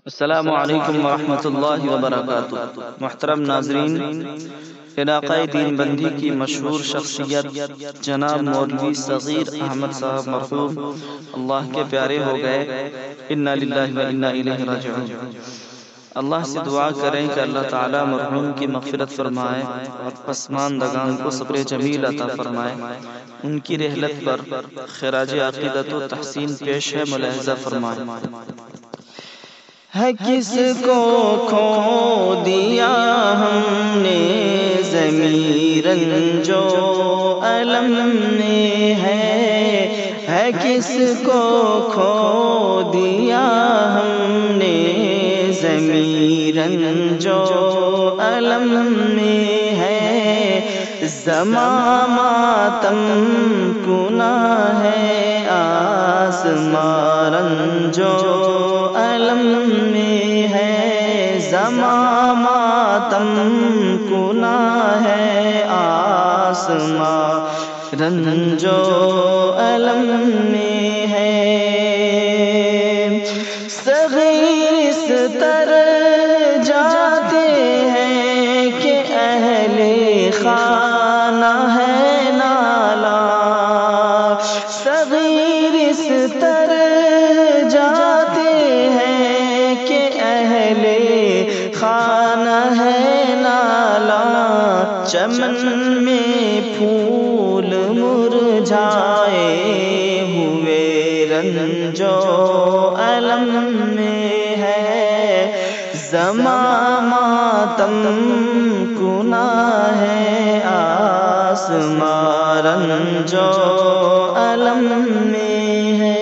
السلام علیکم ورحمۃ اللہ وبرکاتہ۔ محترم ناظرین، علاقۂ دین بندی کی مشہور شخصیت جناب مولوی صغیر احمد صاحب مرحوم اللہ کے پیارے ہو گئے۔ انا للہ و انا الیہ راجعون۔ اللہ سے دعا کریں کہ اللہ تعالی مرحوم کی مغفرت فرمائے اور پسماندگان کو صبر جمیل عطا فرمائے۔ ان کی رحلت پر خراج عقیدت و تحسین پیش ہے، ملاحظہ فرمائے۔ ہے کس کو کھو دیا ہم نے ضمیر رنجو الم نے، ہے کس کو کھو دیا ہم نے ضمیر رنجو الم میں ہے، زماں ماتم کنا ہے آسماں رنجو الم میں ہے، زماں ماتم کنا ہے آسماں رنجو الم میں ہے۔ صغیر اس طرح جاتے ہیں کہ اہل خانہ ہے نالا، صغیر اس طرح جاتے ہیں کہ اہل خانہ ہے نالا، چمن میں پھول مرجھائے ہوئے رنجو الم میں ہے، زماں ماتم کنا ہے آسماں رنجو الم میں ہے۔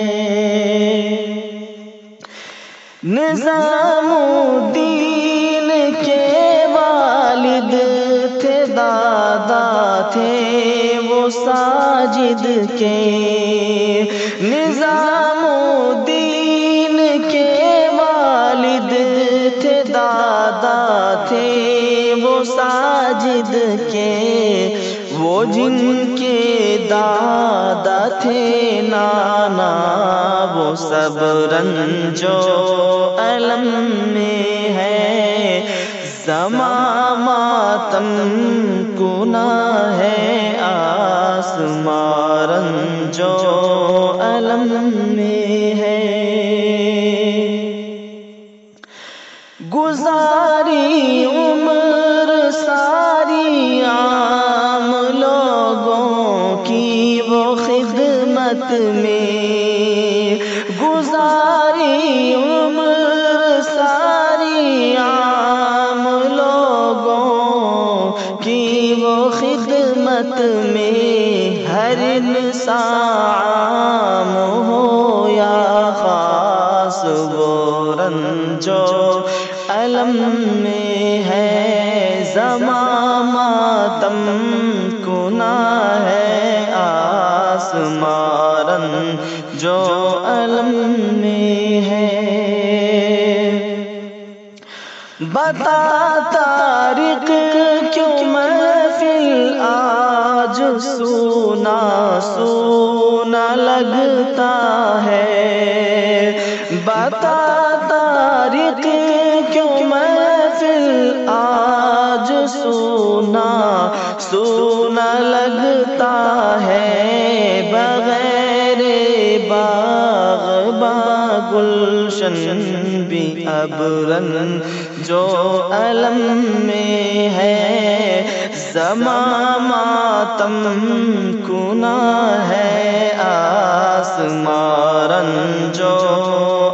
نظام الدین کے والد تھے، دادا تھے وہ ساجد کے، نظام الدین کے والد تھے، دادا تھے وہ ساجد کے، وہ جن کے دادا تھے نانا وہ سب رنجو الم میں ہے، زماں ماتم کنا ہے آسماں رنجو الم میں ہے۔ گزاری عمر ساری عام لوگوں کی وہ خدمت میں، گزاری عمر ساری عام لوگوں کی وہ خدمت میں، ہر انسان عام ہو یا خاص وہ رنجو الم میں ہے، زماں ماتم کنا ہے آسماں رنجو الم میں ہے۔ بتا طارق کیوں محفل آج سونا سونا لگتا ہے، بتا طارق کیوں محفل آج سونا سونا لگتا ہے، بغیر باغ با گلشن بھی اب رنجو الم میں ہے، زماں ماتم کنا ہے آسماں رنجو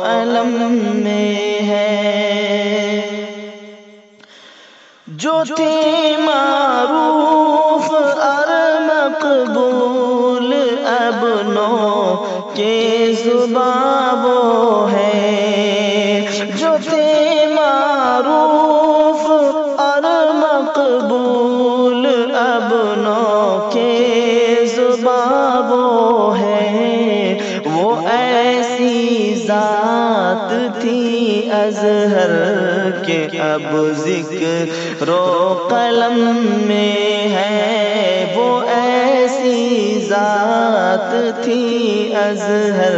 الم میں ہے۔ جو تھے معروف اور مقبول ابنوں کے زباں وہ ہے، جو تھے معروف اور مقبول ابنوں کے زباں وہ ہے، وہ ایسی ذات تھی ازہر کے اب ذکر و قلم میں ہے، وہ ایسی ذات تھی ازہر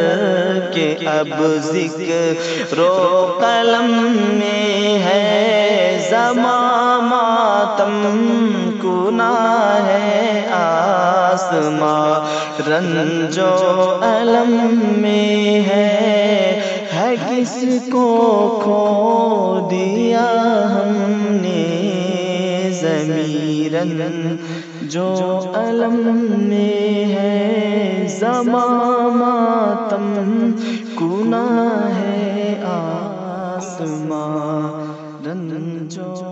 کے اب ذکر و قلم میں ہے، زماں ماتم کنا ہے، آسماں رنج و الم میں ہے کس کو کھو دیا ہم نے ضمیر جو الم میں ہے، زماں ماتم کنا ہے، آسماں رنج و